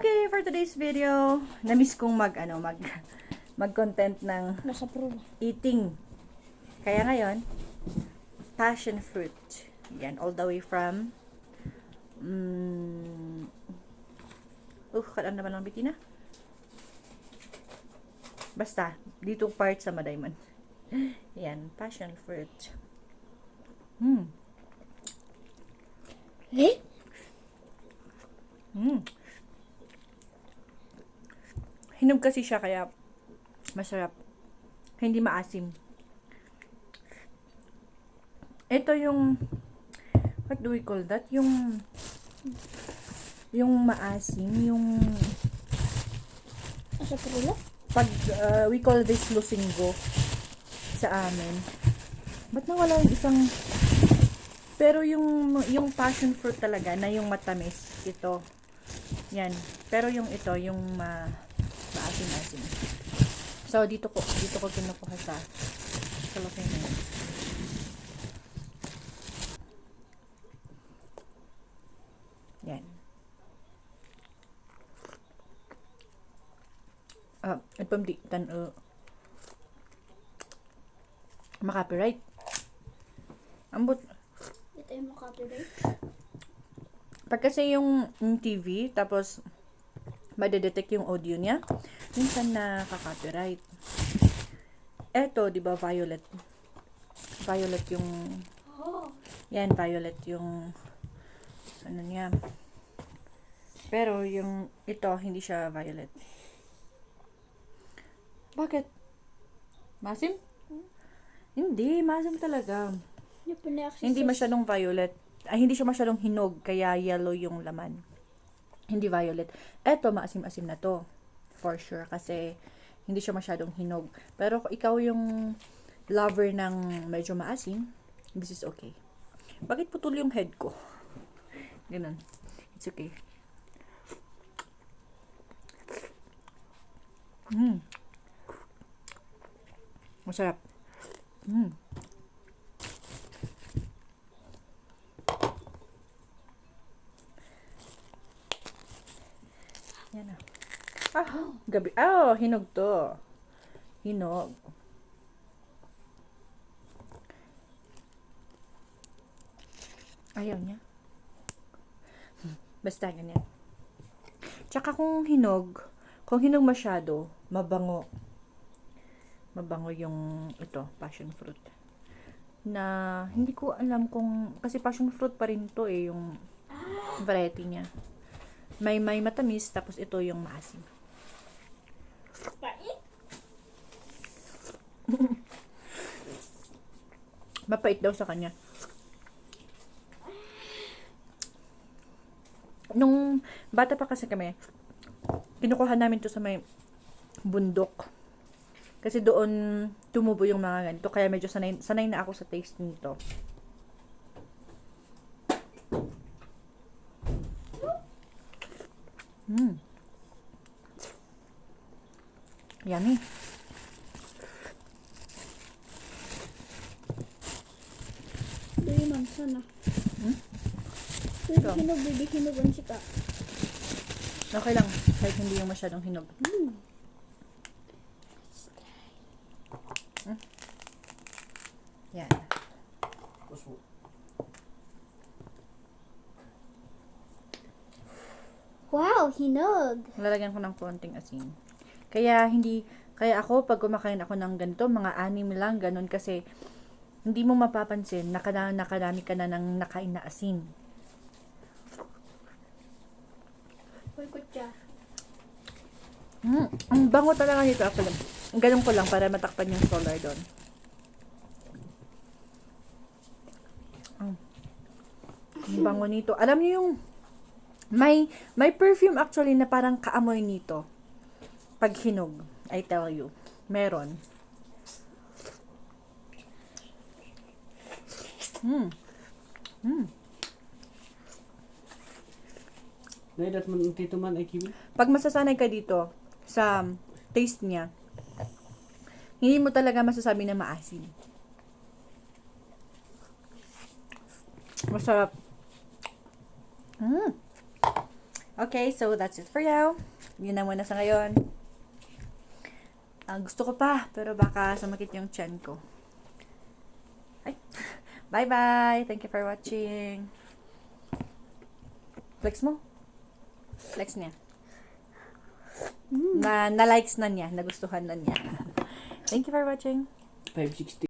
Okay, for today's video, na-miss kong mag-content ng Nasa pro na. eating. Kaya ngayon, passion fruit. Yan, all the way from kalam naman ng bitina. Basta, dito part sa Madayman. Yan, passion fruit. Eh? Hinog kasi siya kaya masarap. Hindi maasim. Ito yung what do we call that? Yung maasim, yung Nasa pro na? pag we call this lusinggo sa amin. Ba't nawala yung isang pero yung passion fruit talaga na yung matamis ito. Yan. Pero yung ito yung maasim-asim. So dito ko kinukuha sa laki na yun. Yan. Ipamdi makapiright. Ambot. Ito yung makapiright. Pag kasi yung TV, tapos madedetect yung audio niya, minsan nakaka-copyright. Eto, di ba, violet. Violet yung, yan, violet yung, ano niya. Pero yung, ito, hindi siya violet. Bakit? Masim? Hindi, masim talaga. Hindi masyadong violet. Hindi siya masyadong hinog, kaya yellow yung laman. Hindi violet. Eto, maasim-asim na to. For sure, kasi hindi siya masyadong hinog. Pero kung ikaw yung lover ng medyo maasim, this is okay. Bakit putol yung head ko? Ganun. It's okay. Masarap. Yan na. Gabi. Hinog to. Hinog. Ayaw niya. Basta ganyan. Tsaka kung hinog masyado, mabango. Mabango yung ito, passion fruit. Na hindi ko alam kung, kasi passion fruit pa rin to yung variety niya. May matamis, tapos ito yung maasim. Mapait daw sa kanya. Nung bata pa kasi kami, kinukuha namin to sa may bundok. Kasi doon tumubo yung mga ganito. Kaya medyo sanay na ako sa taste nito. Yummy. Baby man, sana. Baby hinog ang sika. Okay lang. Kahit hindi yung masyadong hinog. Yan. Wow, hinog. Lalagyan ko ng konting asin. Kaya ako pag kumakain ako ng ganito, mga 6 lang, ganun, kasi hindi mo mapapansin, nakadami ka na ng nakain na asin. Uy, kutya. Ang bango talaga nito. Ganun ko lang para matakpan yung solar doon. Ang bango nito. Alam niyo yung may perfume actually na parang kaamoy nito. Pag hinog, I tell you. Meron. Naidat man ang tito man ay kiwi. Pag masasanay ka dito sa taste niya, hindi mo talaga masasabi na maasim. Masarap. Okay, so that's it for now. Yun na muna sa ngayon. Gusto ko pa, pero baka sumakit yung tiyan ko. Ay. Bye-bye. Thank you for watching. Flex mo. Flex niya. Na likes na niya, nagustuhan na niya. Thank you for watching. 560.